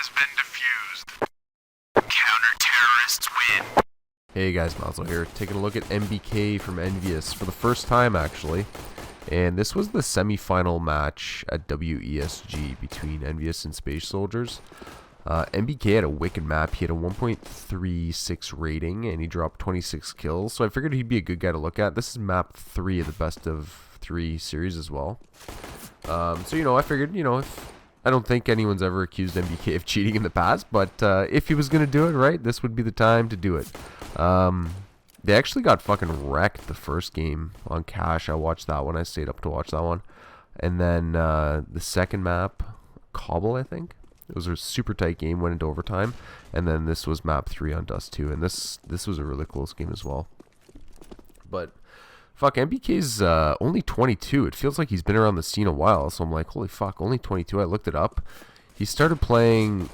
has been defused. Counter-terrorists win. Hey guys, Mazel here, taking a look at NBK from EnVyUs for the first time actually. And this was the semi-final match at WESG between EnVyUs and Space Soldiers. NBK had a wicked map. He had a 1.36 rating and he dropped 26 kills. So I figured he'd be a good guy to look at. This is map 3 of the best of 3 series as well. So, I figured, if I don't think anyone's ever accused NBK of cheating in the past, but if he was going to do it, right, this would be the time to do it. They actually got fucking wrecked the first game on Cash. I watched that one. I stayed up to watch that one. And then the second map, Cobble, I think. It was a super tight game, went into overtime. And then this was map 3 on Dust 2. And this was a really close game as well. But fuck, NBK's only 22. It feels like he's been around the scene a while. So I'm like, holy fuck, only 22. I looked it up. He started playing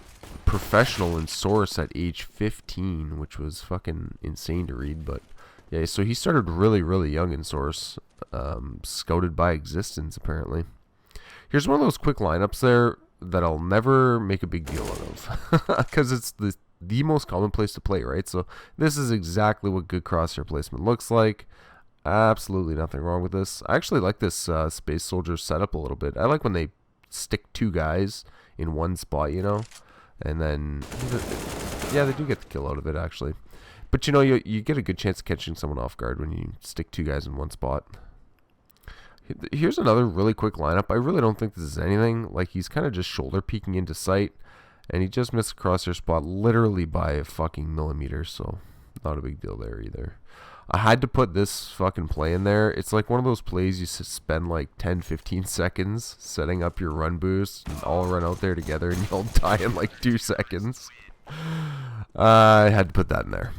professional in Source at age 15, which was fucking insane to read. But yeah, so he started really, really young in Source. Scouted by Existence, apparently. Here's one of those quick lineups there that I'll never make a big deal out of. Because it's the most common place to play, right? So this is exactly what good crosshair placement looks like. Absolutely nothing wrong with this. I actually like this Space Soldier setup a little bit. I like when they stick 2 guys in one spot, and then, yeah, they do get the kill out of it, actually. But, you get a good chance of catching someone off guard when you stick 2 guys in one spot. Here's another really quick lineup. I really don't think this is anything. Like, he's kind of just shoulder peeking into sight, and he just missed a crosshair spot literally by a fucking millimeter, so not a big deal there either. I had to put this fucking play in there. It's like one of those plays you spend like 10-15 seconds setting up your run boost and all run out there together and you'll die in like 2 seconds. I had to put that in there.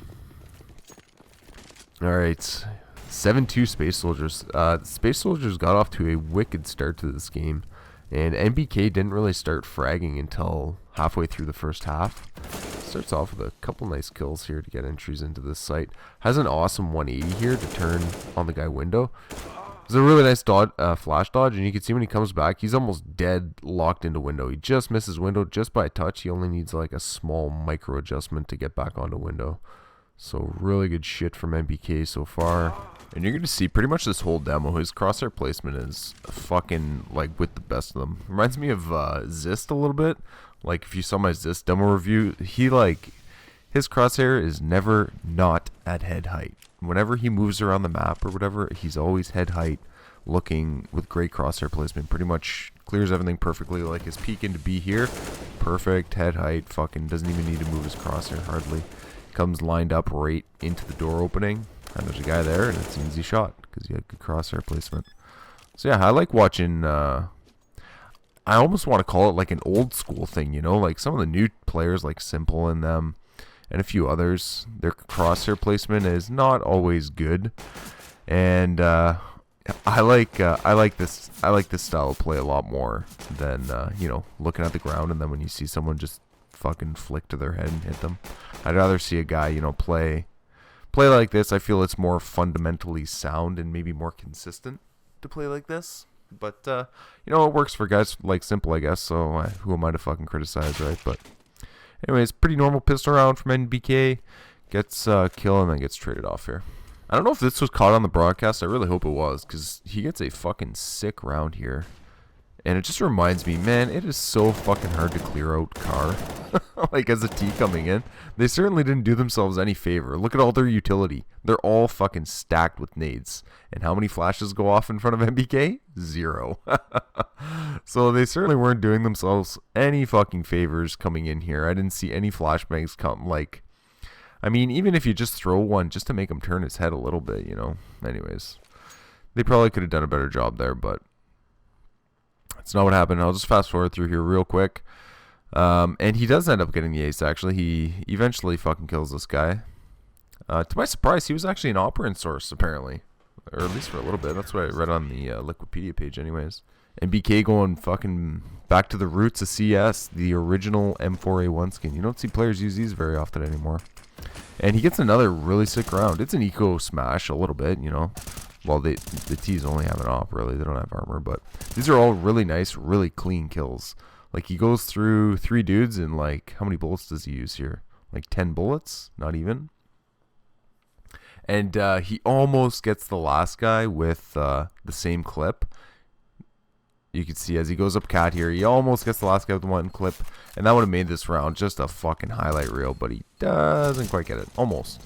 Alright. 7-2 Space Soldiers. Space Soldiers got off to a wicked start to this game. And NBK didn't really start fragging until halfway through the first half. Starts off with a couple nice kills here to get entries into this site. Has an awesome 180 here to turn on the guy window. It's a really nice dodge, flash dodge, and you can see when he comes back, he's almost dead locked into window. He just misses window just by a touch. He only needs like a small micro adjustment to get back onto window. So really good shit from NBK so far. And you're going to see pretty much this whole demo, his crosshair placement is fucking like with the best of them. Reminds me of Zist a little bit. Like if you saw my Zist demo review, his crosshair is never not at head height. Whenever he moves around the map or whatever, he's always head height looking with great crosshair placement. Pretty much clears everything perfectly. Like his peek into B here, perfect head height, fucking doesn't even need to move his crosshair hardly. Comes lined up right into the door opening. And there's a guy there, and it's an easy shot because he had good crosshair placement. So yeah, I like watching. I almost want to call it like an old school thing, like some of the new players, like Simple and them, and a few others. Their crosshair placement is not always good, and I like this style of play a lot more than looking at the ground and then when you see someone just fucking flick to their head and hit them. I'd rather see a guy play like this. I feel it's more fundamentally sound and maybe more consistent to play like this. But, it works for guys like Simple, I guess. So who am I to fucking criticize, right? But anyways, pretty normal pistol round from NBK. Gets a kill and then gets traded off here. I don't know if this was caught on the broadcast. I really hope it was because he gets a fucking sick round here. And it just reminds me, man, it is so fucking hard to clear out car. Like, as a T coming in. They certainly didn't do themselves any favor. Look at all their utility. They're all fucking stacked with nades. And how many flashes go off in front of NBK? 0. So they certainly weren't doing themselves any fucking favors coming in here. I didn't see any flashbangs come, like... I mean, even if you just throw one just to make him turn his head a little bit, Anyways. They probably could have done a better job there, but... That's not what happened. I'll just fast forward through here real quick. And he does end up getting the ace, actually. He eventually fucking kills this guy. To my surprise, he was actually an operant source, apparently. Or at least for a little bit. That's what I read on the Wikipedia page anyways. And BK going fucking back to the roots of CS, the original M4A1 skin. You don't see players use these very often anymore. And he gets another really sick round. It's an eco smash a little bit, you know. Well, the T's only have an op, really. They don't have armor, but these are all really nice, really clean kills. Like, he goes through 3 dudes and, like, how many bullets does he use here? Like 10 bullets? Not even. And he almost gets the last guy with the same clip. You can see as he goes up cat here, he almost gets the last guy with one clip. And that would have made this round just a fucking highlight reel, but he doesn't quite get it. Almost.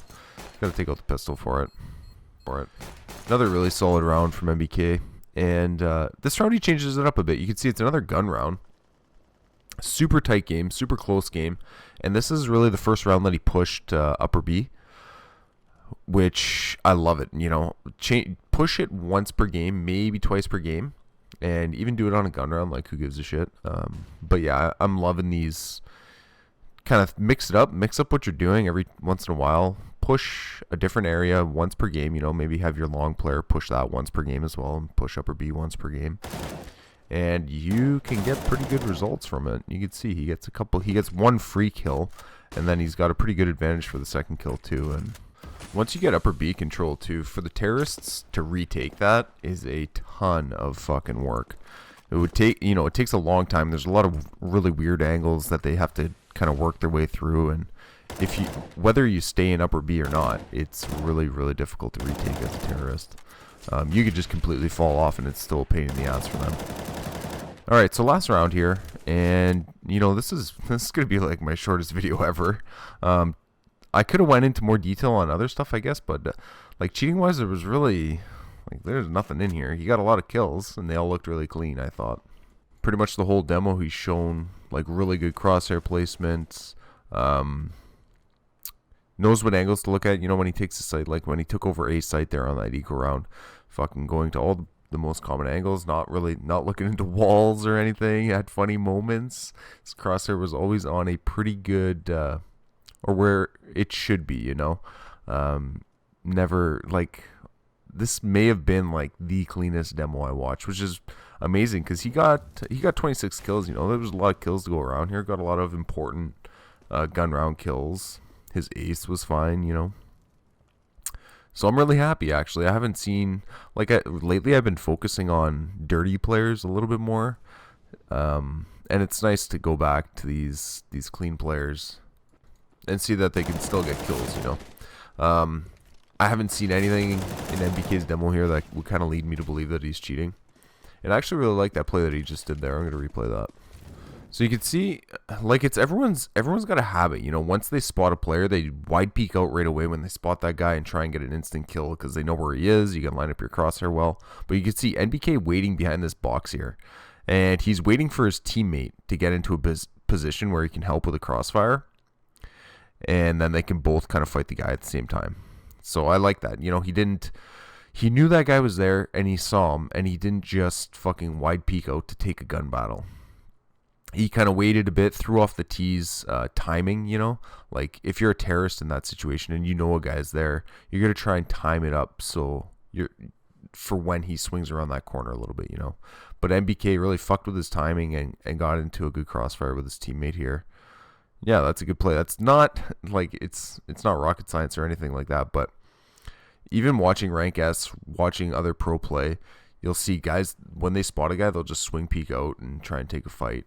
Gotta take out the pistol for it. Another really solid round from NBK. And this round he changes it up a bit. You can see it's another gun round. Super tight game, super close game. And this is really the first round that he pushed upper B, which I love it. You know, push it once per game, maybe twice per game, and even do it on a gun round. Like, who gives a shit? But yeah, I'm loving these. Kind of mix up what you're doing every once in a while. Push a different area once per game. You know, maybe have your long player push that once per game as well, and push upper B once per game. And you can get pretty good results from it. You can see he gets one free kill, and then he's got a pretty good advantage for the second kill too. And once you get upper B control too, for the terrorists to retake that is a ton of fucking work. It would take, it takes a long time. There's a lot of really weird angles that they have to kind of work their way through, and whether you stay in upper B or not, it's really, really difficult to retake as a terrorist. You could just completely fall off, and it's still a pain in the ass for them. All right, so last round here, and this is gonna be like my shortest video ever. I could have went into more detail on other stuff, I guess, but like cheating wise, there was really there's nothing in here. He got a lot of kills, and they all looked really clean, I thought. Pretty much the whole demo, he's shown like really good crosshair placements. Knows what angles to look at. When he takes a site, like when he took over a site there on that eco round, fucking going to all the most common angles, not looking into walls or anything. He had funny moments. His crosshair was always on a pretty good, or where it should be, never, like, this may have been like the cleanest demo I watched, which is amazing because he got 26 kills. There was a lot of kills to go around here. Got a lot of important gun round kills. His ace was fine, So I'm really happy, actually. I haven't seen, lately I've been focusing on dirty players a little bit more. And it's nice to go back to these clean players and see that they can still get kills, I haven't seen anything in NBK's demo here that would kind of lead me to believe that he's cheating. And I actually really like that play that he just did there. I'm going to replay that. So you can see, like, it's everyone's got a habit, once they spot a player, they wide peek out right away when they spot that guy and try and get an instant kill because they know where he is. You can line up your crosshair well. But you can see NBK waiting behind this box here. And he's waiting for his teammate to get into a position where he can help with a crossfire. And then they can both kind of fight the guy at the same time. So I like that. He knew that guy was there and he saw him, and he didn't just fucking wide peek out to take a gun battle. He kind of waited a bit, threw off the T's timing, like if you're a terrorist in that situation and a guy's there, you're going to try and time it up so for when he swings around that corner a little bit, But NBK really fucked with his timing and got into a good crossfire with his teammate here. Yeah, that's a good play. That's not like it's not rocket science or anything like that, but even watching Rank S, watching other pro play, you'll see guys, when they spot a guy, they'll just swing peek out and try and take a fight,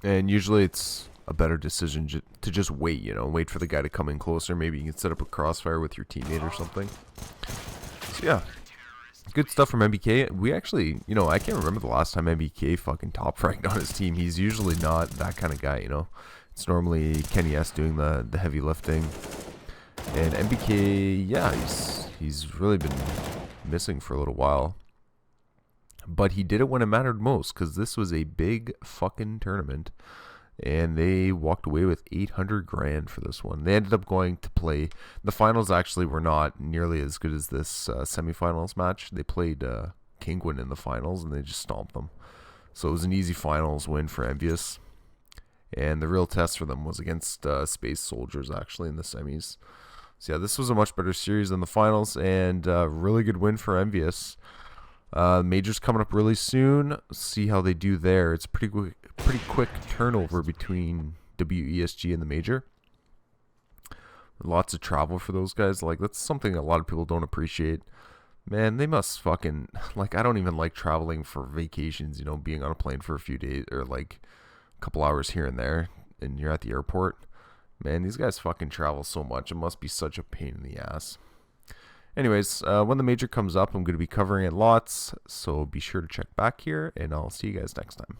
and usually it's a better decision to just wait, wait for the guy to come in closer. Maybe you can set up a crossfire with your teammate or something. So yeah, good stuff from NBK. We actually, I can't remember the last time NBK fucking top fragged on his team. He's usually not that kind of guy, It's normally Kenny S doing the heavy lifting. And NBK, yeah, he's really been missing for a little while. But he did it when it mattered most, because this was a big fucking tournament. And they walked away with 800 grand for this one. They ended up going to play. The finals actually were not nearly as good as this semifinals match. They played Kingwin in the finals, and they just stomped them. So it was an easy finals win for EnVyUs. And the real test for them was against Space Soldiers, actually, in the semis. So yeah, this was a much better series than the finals, and really good win for EnVyUs. Major's coming up really soon. See how they do there. It's pretty quick turnover between WESG and the major. Lots of travel for those guys. Like, that's something a lot of people don't appreciate. Man, they must fucking, like, I don't even like traveling for vacations, being on a plane for a few days or like couple hours here and there, and you're at the airport. Man, these guys fucking travel so much. It must be such a pain in the ass. Anyways, when the major comes up, I'm going to be covering it lots, so be sure to check back here, and I'll see you guys next time.